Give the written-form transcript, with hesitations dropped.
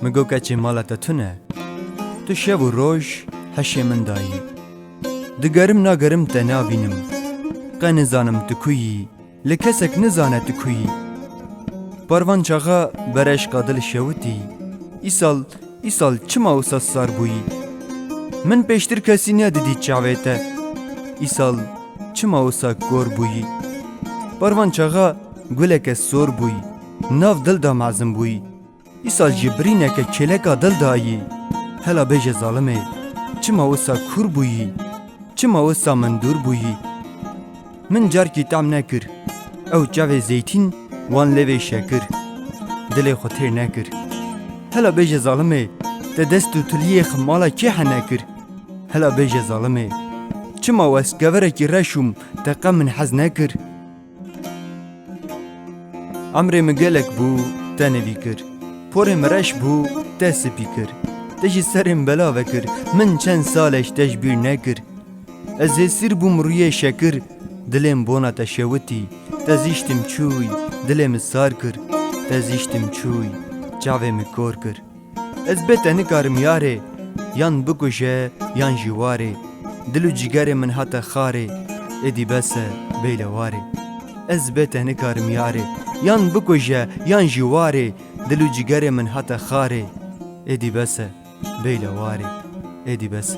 مگو کچی مالت تونه تو شب و روش هشه من دایی دگرم ناگرم تا نابینم قا نزانم تو کویی لکسک نزانه تو کویی پروان چاقا برش قادل شوتی ایسال چما اوسا سار بویی من پیشتر کسی ندیدی چاویته ایسال چما اوسا گور بویی پروان چاقا گلک سور بویی ناف دل دا معزم بویی ایسال جبرینه که چلکا دل دایی هلا بیج ظالمه چما اوسا کور بویی چما اوسا مندور بویی من جار کی تام نکر او جاوه زیتین وان لوی شکر دل خطیر نکر هلا بیج ظالمه ده دستو تلیه خمالا چه نکر هلا بیج ظالمه چما واس گوره کی رشوم دقا من حز نکر عمر مگلک بو تنوی کر پور مرش بو تسبی کر تجی سرم بلا وکر من چند سالش تجبیر نکر از سیر بوم روی شکر دلم بونا تشوتی تزیشتم چوی دلم سار کر تزیشتم چوی چاوم کور کر از بت نکارم یاره یان بکوشه یان جواره دلو جگر من حتا خاره ادی بس بیلواره از بت نکارم یاره یان بکوشه یان جواره دلو جگر من حتا خاره ادی بس بیلواره ادی بس